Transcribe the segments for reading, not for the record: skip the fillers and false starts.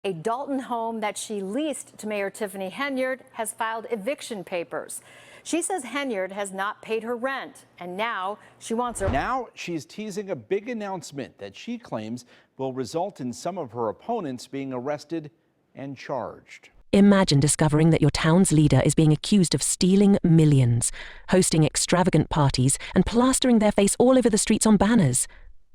A Dalton home that she leased to Mayor Tiffany Henyard has filed eviction papers. She says Henyard has not paid her rent, and now she wants her. Now she's teasing a big announcement that she claims will result in some of her opponents being arrested and charged. Imagine discovering that your town's leader is being accused of stealing millions, hosting extravagant parties, and plastering their face all over the streets on banners.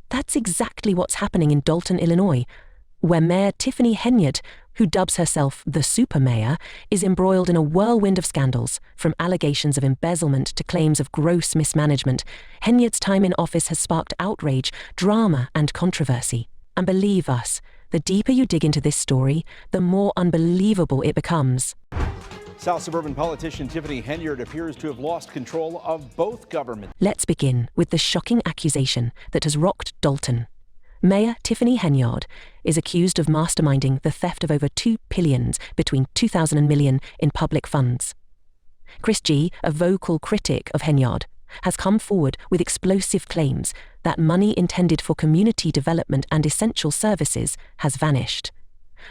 That's exactly what's happening in Dalton, Illinois, where Mayor Tiffany Henyard, who dubs herself the super mayor, is embroiled in a whirlwind of scandals, from allegations of embezzlement to claims of gross mismanagement. Henyard's time in office has sparked outrage, drama, and controversy. And believe us, the deeper you dig into this story, the more unbelievable it becomes. South suburban politician Tiffany Henyard appears to have lost control of both governments. Let's begin with the shocking accusation that has rocked Dalton. Mayor Tiffany Henyard is accused of masterminding the theft of over $2 billion between 2000 and million in public funds. Chris G., a vocal critic of Henyard, has come forward with explosive claims that money intended for community development and essential services has vanished.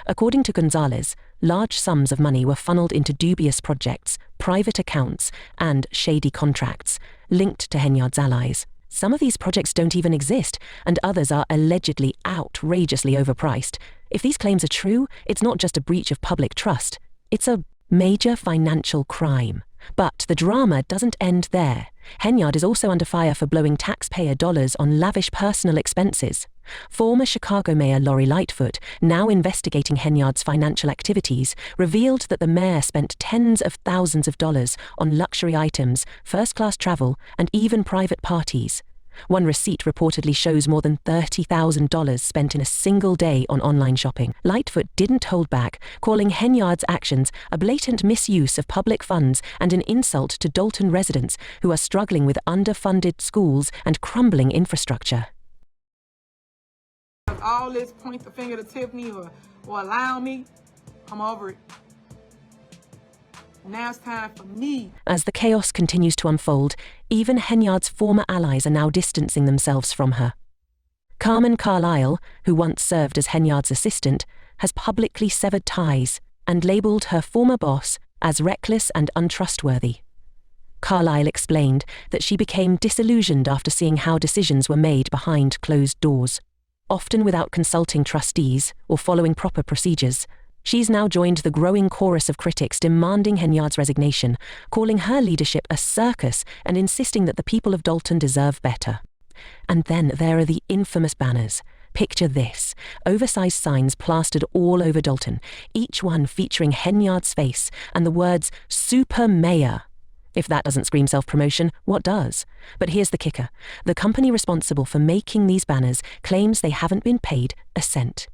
According to Gonzalez, large sums of money were funneled into dubious projects, private accounts, and shady contracts linked to Henyard's allies. Some of these projects don't even exist, and others are allegedly outrageously overpriced. If these claims are true, it's not just a breach of public trust, it's a major financial crime. But the drama doesn't end there. Henyard is also under fire for blowing taxpayer dollars on lavish personal expenses. Former Chicago Mayor Lori Lightfoot, now investigating Henyard's financial activities, revealed that the mayor spent tens of thousands of dollars on luxury items, first-class travel, and even private parties. One receipt reportedly shows more than $30,000 spent in a single day on online shopping. Lightfoot didn't hold back, calling Henyard's actions a blatant misuse of public funds and an insult to Dalton residents who are struggling with underfunded schools and crumbling infrastructure. All this point the finger to Tiffany or allow me, I'm over it. Now it's time for me. As the chaos continues to unfold, even Henyard's former allies are now distancing themselves from her. Carmen Carlisle, who once served as Henyard's assistant, has publicly severed ties and labeled her former boss as reckless and untrustworthy. Carlisle explained that she became disillusioned after seeing how decisions were made behind closed doors, often without consulting trustees or following proper procedures. She's now joined the growing chorus of critics demanding Henyard's resignation, calling her leadership a circus and insisting that the people of Dalton deserve better. And then there are the infamous banners. Picture this: oversized signs plastered all over Dalton, each one featuring Henyard's face and the words "Super Mayor." If that doesn't scream self-promotion, what does? But here's the kicker. The company responsible for making these banners claims they haven't been paid a cent.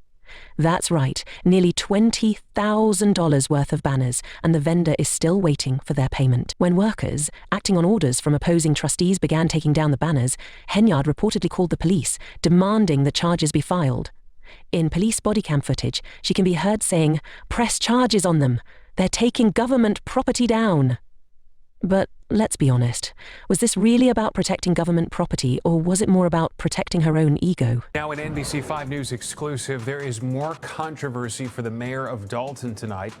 That's right, nearly $20,000 worth of banners, and the vendor is still waiting for their payment. When workers, acting on orders from opposing trustees, began taking down the banners, Henyard reportedly called the police, demanding that charges be filed. In police body cam footage, she can be heard saying, "Press charges on them. They're taking government property down." But let's be honest, was this really about protecting government property, or was it more about protecting her own ego? Now an NBC5 News exclusive, there is more controversy for the mayor of Dalton tonight.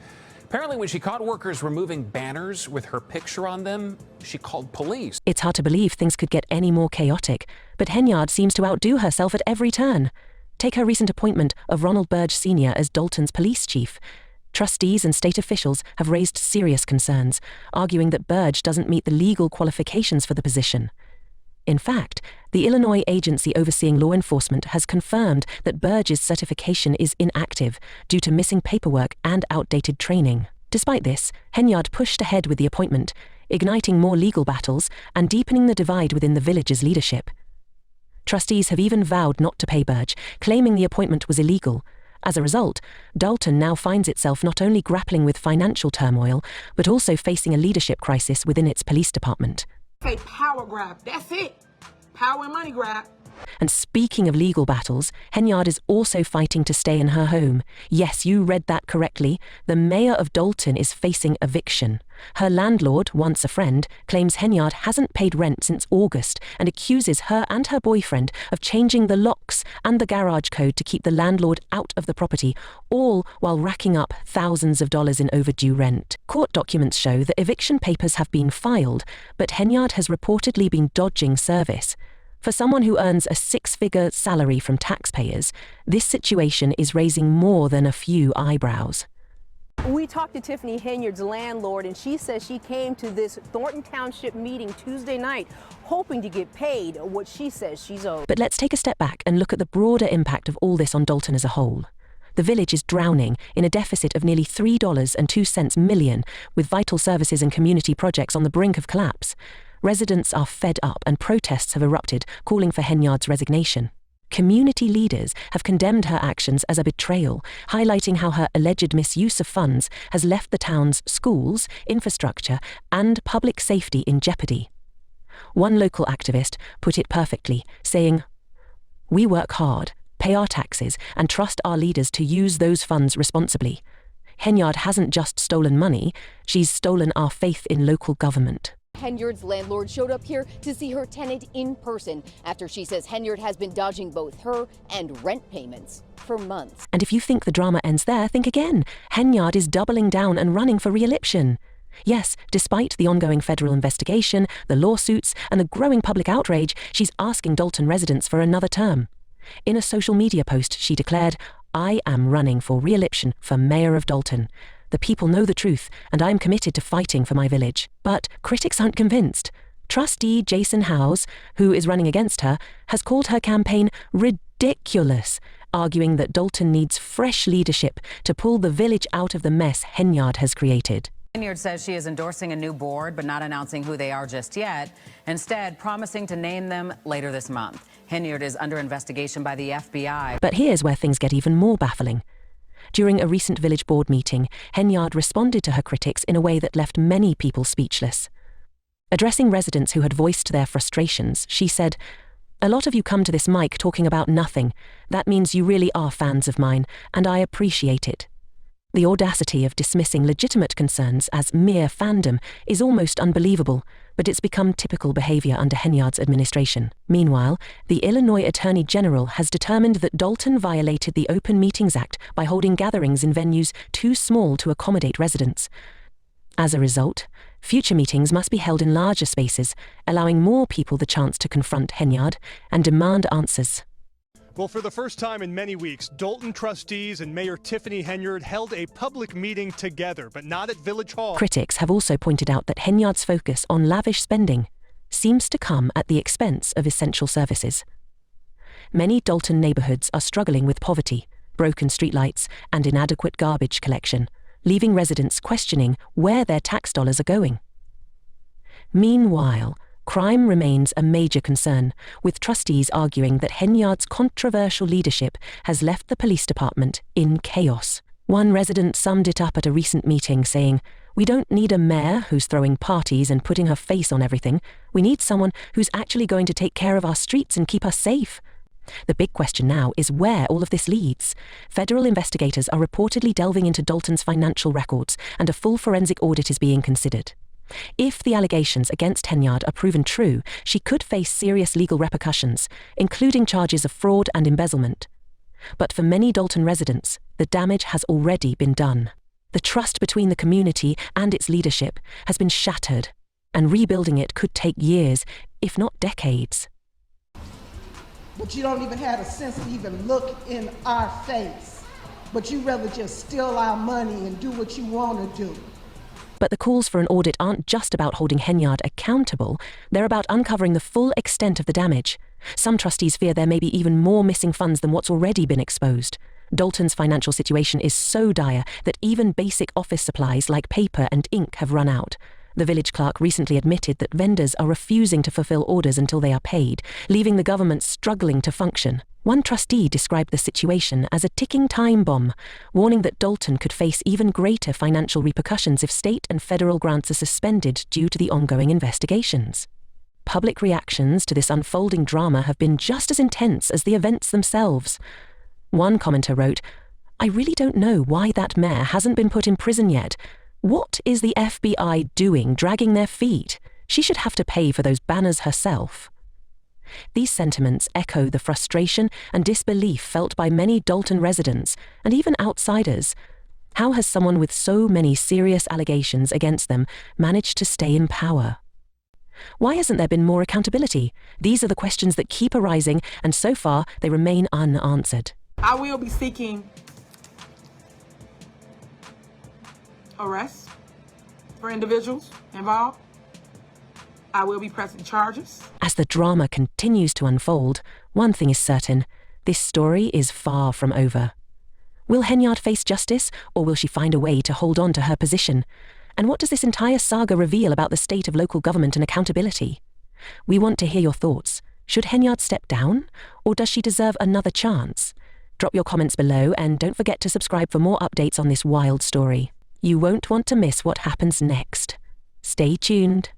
Apparently when she caught workers removing banners with her picture on them, she called police. It's hard to believe things could get any more chaotic, but Henyard seems to outdo herself at every turn. Take her recent appointment of Ronald Burge Sr. as Dalton's police chief. Trustees and state officials have raised serious concerns, arguing that Burge doesn't meet the legal qualifications for the position. In fact, the Illinois agency overseeing law enforcement has confirmed that Burge's certification is inactive due to missing paperwork and outdated training. Despite this, Henyard pushed ahead with the appointment, igniting more legal battles and deepening the divide within the village's leadership. Trustees have even vowed not to pay Burge, claiming the appointment was illegal. As a result, Dalton now finds itself not only grappling with financial turmoil, but also facing a leadership crisis within its police department. Say power grab, that's it. Power and money grab. And speaking of legal battles, Henyard is also fighting to stay in her home. Yes, you read that correctly. The mayor of Dalton is facing eviction. Her landlord, once a friend, claims Henyard hasn't paid rent since August and accuses her and her boyfriend of changing the locks and the garage code to keep the landlord out of the property, all while racking up thousands of dollars in overdue rent. Court documents show that eviction papers have been filed, but Henyard has reportedly been dodging service. For someone who earns a six-figure salary from taxpayers, this situation is raising more than a few eyebrows. We talked to Tiffany Henyard's landlord, and she says she came to this Thornton Township meeting Tuesday night hoping to get paid what she says she's owed. But let's take a step back and look at the broader impact of all this on Dalton as a whole. The village is drowning in a deficit of nearly $3.02 million, with vital services and community projects on the brink of collapse. Residents are fed up and protests have erupted, calling for Henyard's resignation. Community leaders have condemned her actions as a betrayal, highlighting how her alleged misuse of funds has left the town's schools, infrastructure, and public safety in jeopardy. One local activist put it perfectly, saying, "We work hard, pay our taxes, and trust our leaders to use those funds responsibly. Henyard hasn't just stolen money, she's stolen our faith in local government." Henyard's landlord showed up here to see her tenant in person after she says Henyard has been dodging both her and rent payments for months. And if you think the drama ends there, think again. Henyard is doubling down and running for re-election. Yes, despite the ongoing federal investigation, the lawsuits, and the growing public outrage, she's asking Dalton residents for another term. In a social media post, she declared, "I am running for re-election for mayor of Dalton. The people know the truth, and I'm committed to fighting for my village." But critics aren't convinced. Trustee Jason Howes, who is running against her, has called her campaign ridiculous, arguing that Dalton needs fresh leadership to pull the village out of the mess Henyard has created. Henyard says she is endorsing a new board, but not announcing who they are just yet, instead promising to name them later this month. Henyard is under investigation by the FBI. But here's where things get even more baffling. During a recent village board meeting, Henyard responded to her critics in a way that left many people speechless. Addressing residents who had voiced their frustrations, she said, "A lot of you come to this mic talking about nothing. That means you really are fans of mine, and I appreciate it." The audacity of dismissing legitimate concerns as mere fandom is almost unbelievable, but it's become typical behavior under Henyard's administration. Meanwhile, the Illinois Attorney General has determined that Dalton violated the Open Meetings Act by holding gatherings in venues too small to accommodate residents. As a result, future meetings must be held in larger spaces, allowing more people the chance to confront Henyard and demand answers. Well, for the first time in many weeks, Dalton trustees and Mayor Tiffany Henyard held a public meeting together, but not at Village Hall. Critics have also pointed out that Henyard's focus on lavish spending seems to come at the expense of essential services. Many Dalton neighborhoods are struggling with poverty, broken streetlights, and inadequate garbage collection, leaving residents questioning where their tax dollars are going. Meanwhile, crime remains a major concern, with trustees arguing that Henyard's controversial leadership has left the police department in chaos. One resident summed it up at a recent meeting, saying, "We don't need a mayor who's throwing parties and putting her face on everything. We need someone who's actually going to take care of our streets and keep us safe." The big question now is where all of this leads. Federal investigators are reportedly delving into Dalton's financial records, and a full forensic audit is being considered. If the allegations against Henyard are proven true, she could face serious legal repercussions, including charges of fraud and embezzlement. But for many Dalton residents, the damage has already been done. The trust between the community and its leadership has been shattered, and rebuilding it could take years, if not decades. But you don't even have a sense to even look in our face. But you rather just steal our money and do what you want to do. But the calls for an audit aren't just about holding Henyard accountable, they're about uncovering the full extent of the damage. Some trustees fear there may be even more missing funds than what's already been exposed. Dalton's financial situation is so dire that even basic office supplies like paper and ink have run out. The village clerk recently admitted that vendors are refusing to fulfill orders until they are paid, leaving the government struggling to function. One trustee described the situation as a ticking time bomb, warning that Dalton could face even greater financial repercussions if state and federal grants are suspended due to the ongoing investigations. public reactions to this unfolding drama have been just as intense as the events themselves. One commenter wrote, "I really don't know why that mayor hasn't been put in prison yet. What is the FBI doing dragging their feet? She should have to pay for those banners herself." These sentiments echo the frustration and disbelief felt by many Dalton residents and even outsiders. How has someone with so many serious allegations against them managed to stay in power? Why hasn't there been more accountability? These are the questions that keep arising, and so far they remain unanswered. I will be seeking arrest for individuals involved. I will be pressing charges. As the drama continues to unfold, one thing is certain: this story is far from over. Will Henyard face justice, or will she find a way to hold on to her position? And what does this entire saga reveal about the state of local government and accountability? We want to hear your thoughts. Should Henyard step down, or does she deserve another chance? Drop your comments below, and don't forget to subscribe for more updates on this wild story. You won't want to miss what happens next. Stay tuned.